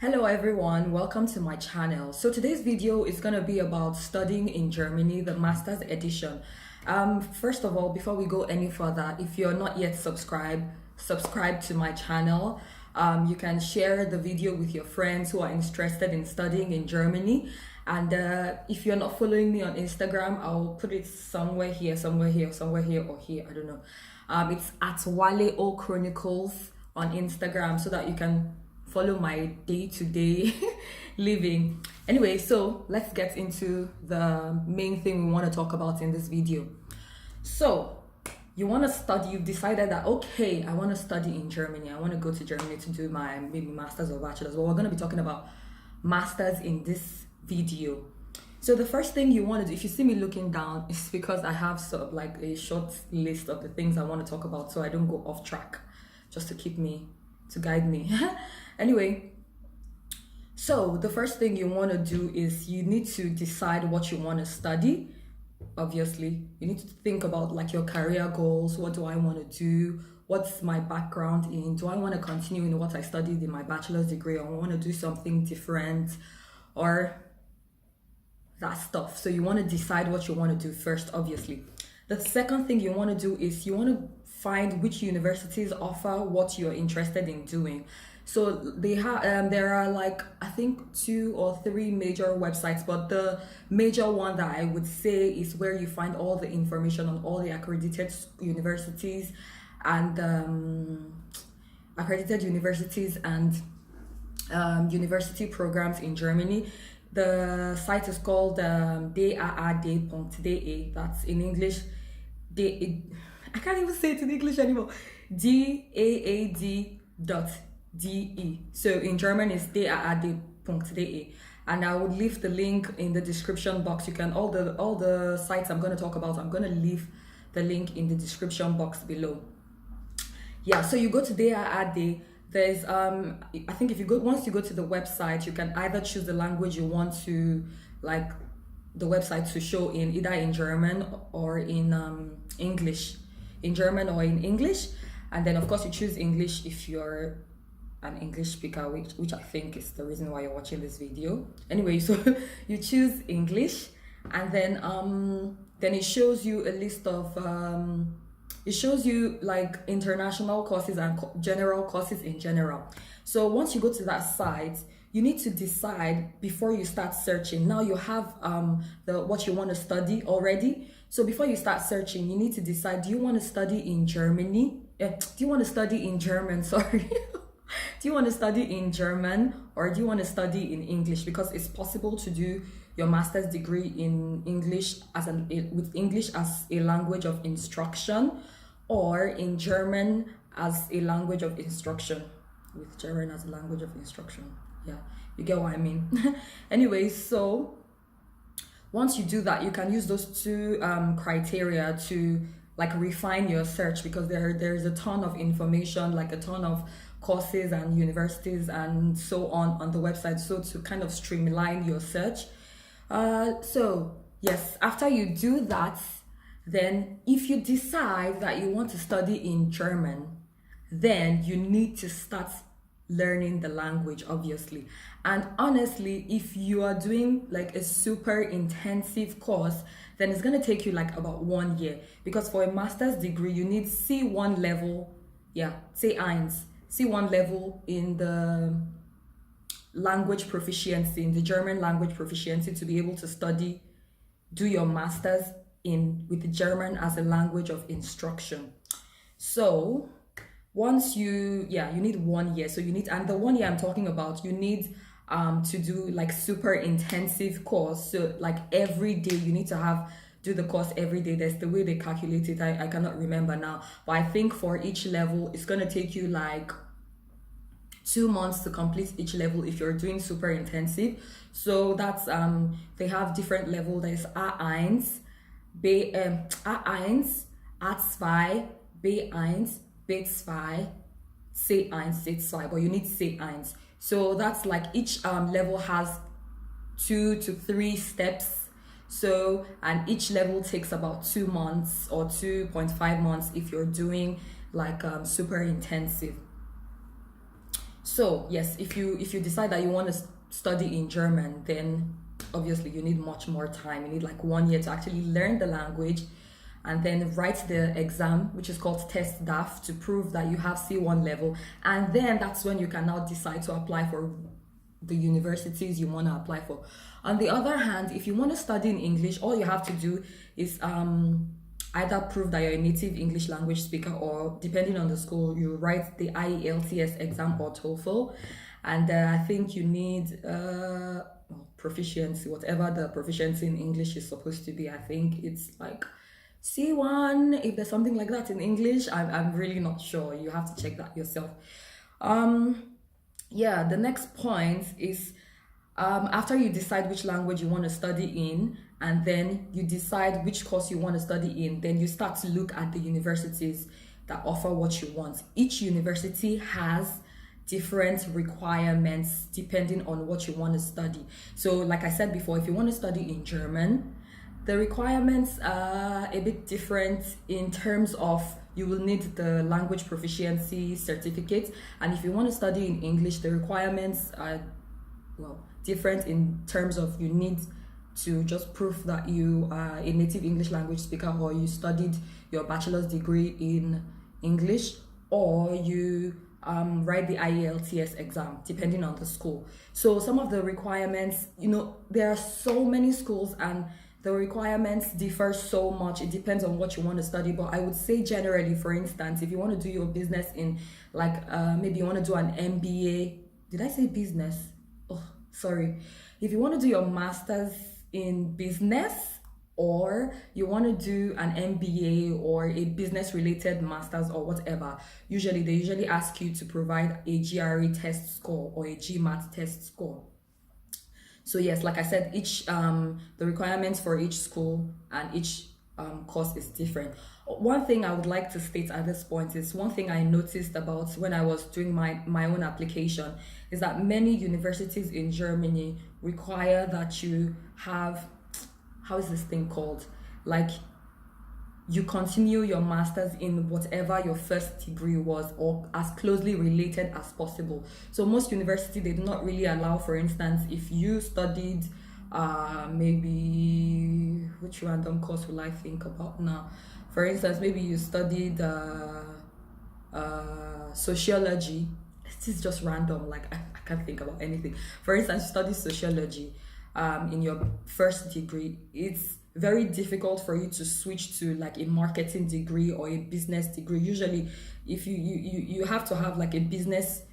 Hello everyone, welcome to my channel. So today's video is going to be about studying in Germany, the Master's Edition. First of all, before we go any further, if you're not yet subscribe to my channel. You can share the video with your friends who are interested in studying in Germany. And if you're not following me on Instagram, I'll put it somewhere here, or here, I don't know. It's at Wale O Chronicles on Instagram so that you can follow my day-to-day living. Anyway, so let's get into the main thing we want to talk about in this video. So you want to study, you've decided that, okay, I want to study in Germany. I want to go to Germany to do my maybe master's or bachelor's. Well, we're going to be talking about masters in this video. So the first thing you want to do, if you see me looking down, is because I have sort of like a short list of the things I want to talk about so I don't go off track, just to guide me. Anyway, so the first thing you want to do is you need to decide what you want to study. Obviously, you need to think about like your career goals. What do I want to do? What's my background in? Do I want to continue in what I studied in my bachelor's degree, or I want to do something different, or that stuff? So you want to decide what you want to do first, obviously. The second thing you want to do is you want to find which universities offer what you're interested in doing. So they have there are like I think 2 or 3 major websites, but the major one that I would say is where you find all the information on all the accredited universities and university programs in Germany. The site is called daad.de. That's in English. I can't even say it in English anymore. daad.de. So in German it's daad.de, and I would leave the link in the description box. You can all the sites I'm going to talk about, I'm going to leave the link in the description box below. Yeah, so you go to daad. There's I think once you go to the website, you can either choose the language you want to like the website to show in, either in German or in English. In German or in English, and then of course you choose English if you're an English speaker, which I think is the reason why you're watching this video. Anyway, so you choose English, and then it shows you a list of it shows you like international courses and general courses in general. So once you go to that site, you need to decide before you start searching. Now you have what you want to study already. So before you start searching, you need to decide, do you want to study in Germany? Do you want to study in German? Sorry. Do you want to study in German, or do you want to study in English? Because it's possible to do your master's degree in English with English as a language of instruction, or in German as a language of instruction. With German as a language of instruction. Yeah, you get what I mean. Anyway, so once you do that, you can use those 2 criteria to like refine your search, because there's a ton of information, like a ton of courses and universities and so on the website, so to kind of streamline your search. So yes, after you do that, then if you decide that you want to study in German, then you need to start learning the language, obviously. And honestly, if you are doing like a super intensive course, then it's going to take you like about 1 year, because for a master's degree you need C1 level, C1 level in the language proficiency, in the German language proficiency, to be able to do your master's with the German as a language of instruction. So once you need 1 year. So and the 1 year I'm talking about, you need to do like super intensive course. So like every day you need to do the course every day. There's the way they calculate it, I cannot remember now, but I think for each level it's going to take you like 2 months to complete each level if you're doing super intensive. So that's they have different levels. There's A1, A1, A2, B1, B2, C1, C2, but you need C1. So that's like each level has 2 to 3 steps. So, and each level takes about 2 months or 2.5 months if you're doing like super intensive. So yes, if you decide that you want to study in German, then obviously you need much more time. You need like 1 year to actually learn the language, and then write the exam, which is called test DAF, to prove that you have C1 level. And then that's when you can now decide to apply for the universities you want to apply for. On the other hand, if you want to study in English, all you have to do is either prove that you're a native English language speaker, or depending on the school, you write the IELTS exam or TOEFL. And I think you need proficiency, whatever the proficiency in English is supposed to be. I think it's like C1, if there's something like that in English. I'm really not sure. You have to check that yourself. Yeah, the next point is after you decide which language you want to study in, and then you decide which course you want to study in, then you start to look at the universities that offer what you want. Each university has different requirements depending on what you want to study. So like I said before, if you want to study in German, the requirements are a bit different in terms of you will need the language proficiency certificate. And if you want to study in English, the requirements are, well, different in terms of you need to just prove that you are a native English language speaker, or you studied your bachelor's degree in English, or you write the IELTS exam, depending on the school. So some of the requirements, there are so many schools and the requirements differ so much. It depends on what you want to study. But I would say generally, for instance, if you want to do your business in maybe you want to do an MBA. Did I say business? Oh, sorry. If you want to do your master's in business, or you want to do an MBA or a business related master's or whatever, they usually ask you to provide a GRE test score or a GMAT test score. So yes, like I said, each the requirements for each school and each course is different. One thing I would like to state at this point is one thing I noticed about when I was doing my own application is that many universities in Germany require that you have, how is this thing called? Like, you continue your master's in whatever your first degree was, or as closely related as possible. So most universities, they do not really allow, for instance, if you studied maybe, which random course will I think about now? For instance, maybe you studied sociology. This is just random, like I can't think about anything. For instance, you study sociology in your first degree. It's very difficult for you to switch to like a marketing degree or a business degree. Usually, if you have to have like a business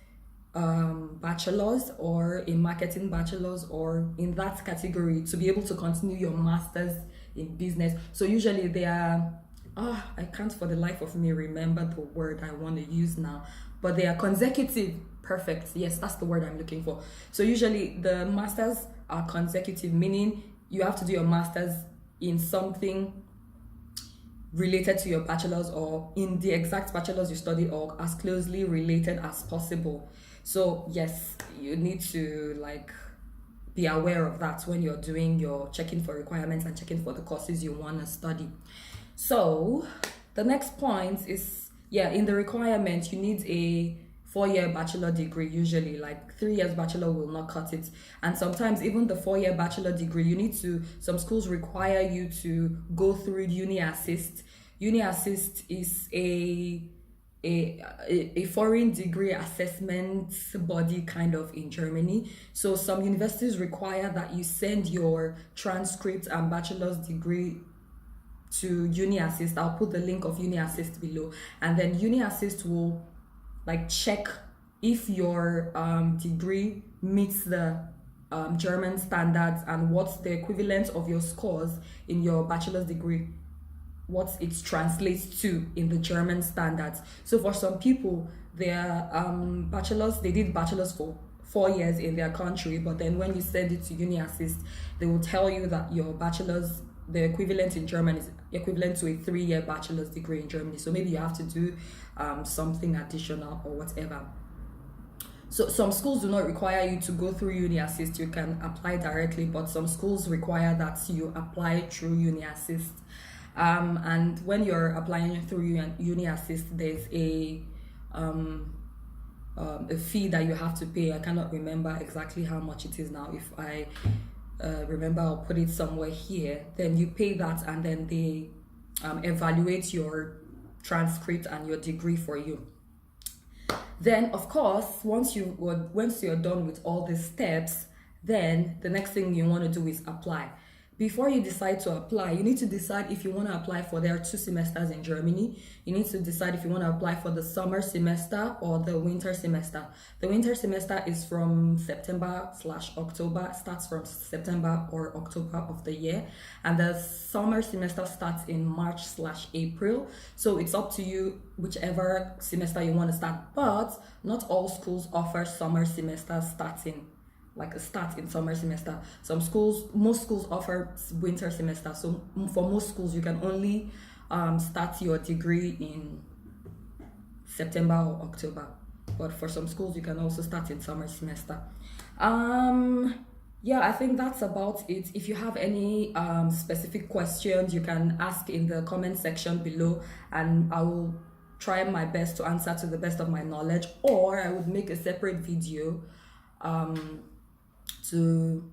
bachelor's or a marketing bachelor's, or in that category, to be able to continue your master's in business. So usually they are, I can't for the life of me remember the word I want to use now, but they are consecutive. Perfect. Yes, that's the word I'm looking for. So usually the masters are consecutive, meaning you have to do your master's in something related to your bachelor's, or in the exact bachelor's you studied, or as closely related as possible. So yes, you need to be aware of that when you're doing your checking for requirements and checking for the courses you want to study. So the next point is, in the requirement, you need a 4-year bachelor degree. Usually 3 years bachelor will not cut it, and sometimes even the 4-year bachelor degree, some schools require you to go through UNIASSIST. UNIASSIST is a foreign degree assessment body kind of in Germany. So some universities require that you send your transcript and bachelor's degree to UNIASSIST. I'll put the link of UNIASSIST below, and then UNIASSIST will check if your degree meets the German standards, and what's the equivalent of your scores in your bachelor's degree, what it translates to in the German standards. So for some people, their they did bachelor's for 4 years in their country, but then when you send it to UNIASSIST, they will tell you that your bachelor's, the equivalent in German is equivalent to a 3-year bachelor's degree in Germany. So maybe you have to do something additional or whatever. So some schools do not require you to go through UNIASSIST. You can apply directly, but some schools require that you apply through UNIASSIST. And when you're applying through UNIASSIST, there's a a fee that you have to pay. I cannot remember exactly how much it is now. If I remember, I'll put it somewhere here. Then you pay that, and then they evaluate your transcript and your degree for you. Then, of course, once you're done with all these steps, then the next thing you want to do is apply. Before you decide to apply, you need to decide if you want to apply for, there are 2 semesters in Germany. You need to decide if you want to apply for the summer semester or the winter semester. The winter semester is from September/October, starts from September or October of the year. And the summer semester starts in March/April. So it's up to you, whichever semester you want to start. But not all schools offer summer semester starting, like a start in summer semester. Most schools offer winter semester. So for most schools, you can only start your degree in September or October. But for some schools, you can also start in summer semester. Yeah, I think that's about it. If you have any specific questions, you can ask in the comment section below, and I will try my best to answer to the best of my knowledge, or I would make a separate video to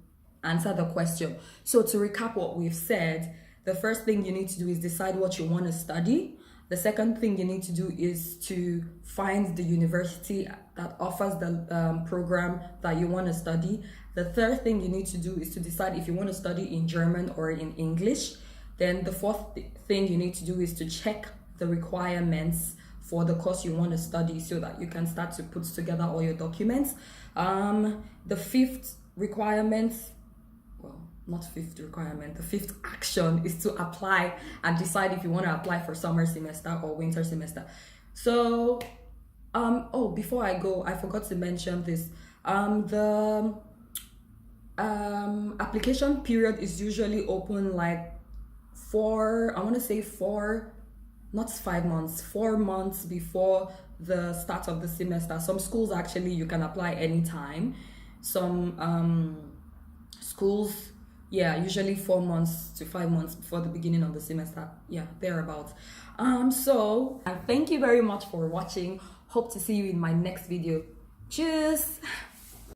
answer the question. So to recap what we've said, the first thing you need to do is decide what you want to study. The second thing you need to do is to find the university that offers the program that you want to study. The third thing you need to do is to decide if you want to study in German or in English. Then the fourth thing you need to do is to check the requirements for the course you want to study so that you can start to put together all your documents. The fifth requirement, well, not fifth requirement, the fifth action is to apply and decide if you want to apply for summer semester or winter semester. So before I go, I forgot to mention this. The application period is usually open like 4 months before the start of the semester. Some schools, actually, you can apply anytime. Some schools, usually 4 months to 5 months before the beginning of the semester. Thereabouts. So thank you very much for watching. Hope to see you in my next video. Cheers.